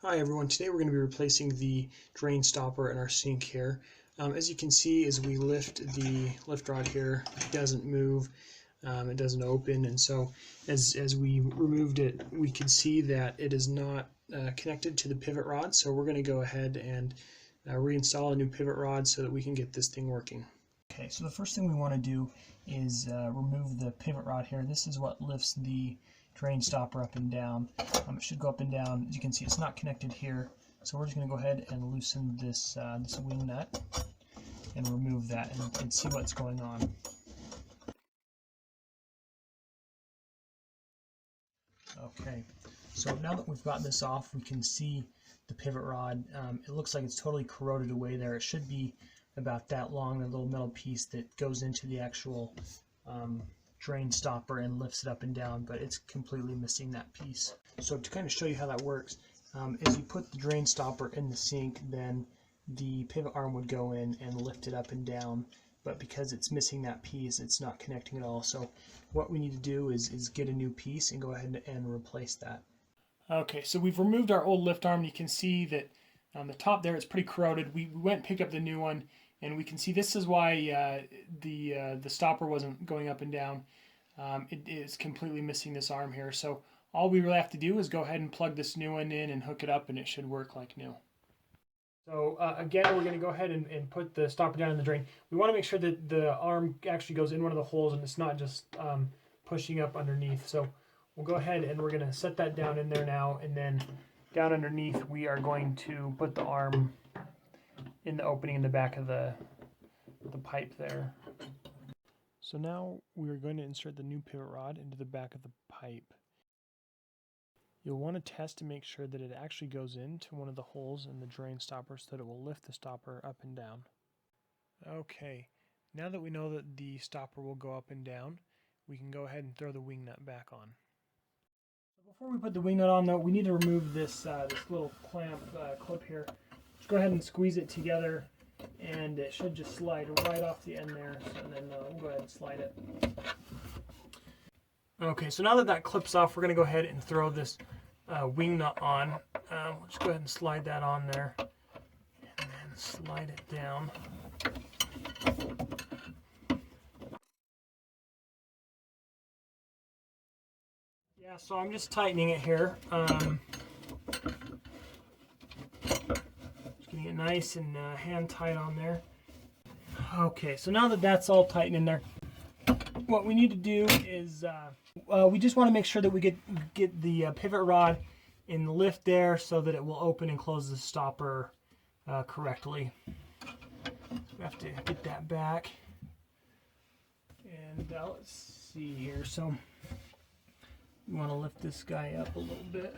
Hi everyone, today we're going to be replacing the drain stopper in our sink here. As you can see, as we lift the lift rod here, it doesn't move, it doesn't open, and so as we removed it, we can see that it is not connected to the pivot rod, so we're going to go ahead and reinstall a new pivot rod so that we can get this thing working. Okay, so the first thing we want to do is remove the pivot rod here. This is what lifts the drain stopper up and down. It should go up and down. As you can see, it's not connected here, so we're just going to go ahead and loosen this this wing nut and remove that and see what's going on. Okay, so now that we've got this off, we can see the pivot rod. It looks like it's totally corroded away there. It should be about that long, a little metal piece that goes into the actual drain stopper and lifts it up and down, but it's completely missing that piece. So to kind of show you how that works, as you put the drain stopper in the sink, then the pivot arm would go in and lift it up and down, but because it's missing that piece, it's not connecting at all. So what we need to do is get a new piece and go ahead and replace that. Okay, so we've removed our old lift arm. You can see that on the top there it's pretty corroded. We went and picked up the new one, and we can see this is why the stopper wasn't going up and down. It is completely missing this arm here. So all we really have to do is go ahead and plug this new one in and hook it up, and it should work like new. So again, we're going to go ahead and put the stopper down in the drain. We want to make sure that the arm actually goes in one of the holes and it's not just pushing up underneath. So we'll go ahead and we're going to set that down in there now, and then down underneath we are going to put the arm in the opening in the back of the pipe there. So now we are going to insert the new pivot rod into the back of the pipe. You'll want to test to make sure that it actually goes into one of the holes in the drain stopper so that it will lift the stopper up and down. Okay, now that we know that the stopper will go up and down, we can go ahead and throw the wing nut back on. Before we put the wing nut on though, we need to remove this little clamp clip here. Just go ahead and squeeze it together, and it should just slide right off the end there, and then we'll go ahead and slide it. Okay, so now that that clips off, we're going to go ahead and throw this wing nut on. We'll just go ahead and slide that on there, and then slide it down. Yeah, so I'm just tightening it here. Just getting it nice and hand tight on there. Okay, so now that that's all tightened in there, what we need to do is we just want to make sure that we get the pivot rod in the lift there so that it will open and close the stopper correctly. So we have to get that back. And let's see here. So we want to lift this guy up a little bit.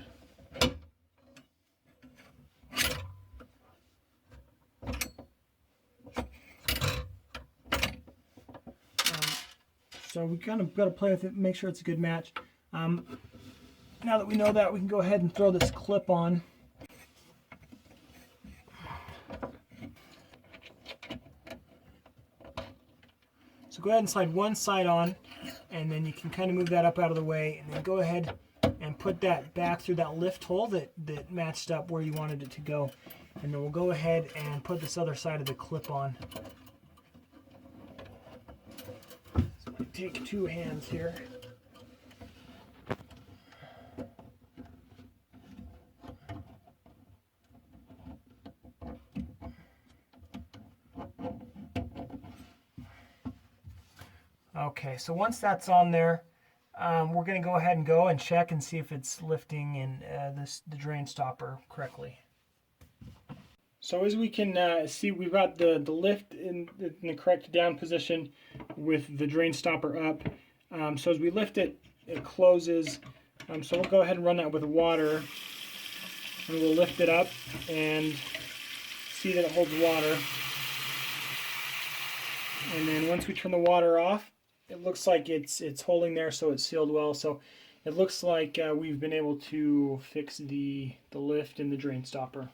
So we kind of got to play with it, make sure it's a good match. Now that we know that, we can go ahead and throw this clip on. So go ahead and slide one side on, and then you can kind of move that up out of the way, and then go ahead and put that back through that lift hole that matched up where you wanted it to go. And then we'll go ahead and put this other side of the clip on. Take two hands here. Okay, so once that's on there, we're going to go ahead and check and see if it's lifting in the drain stopper correctly. So as we can see, we've got the lift in the correct down position with the drain stopper up. So as we lift it, it closes. So we'll go ahead and run that with water, and we'll lift it up and see that it holds water. And then once we turn the water off, it looks like it's holding there, so it's sealed well. So it looks like we've been able to fix the lift in the drain stopper.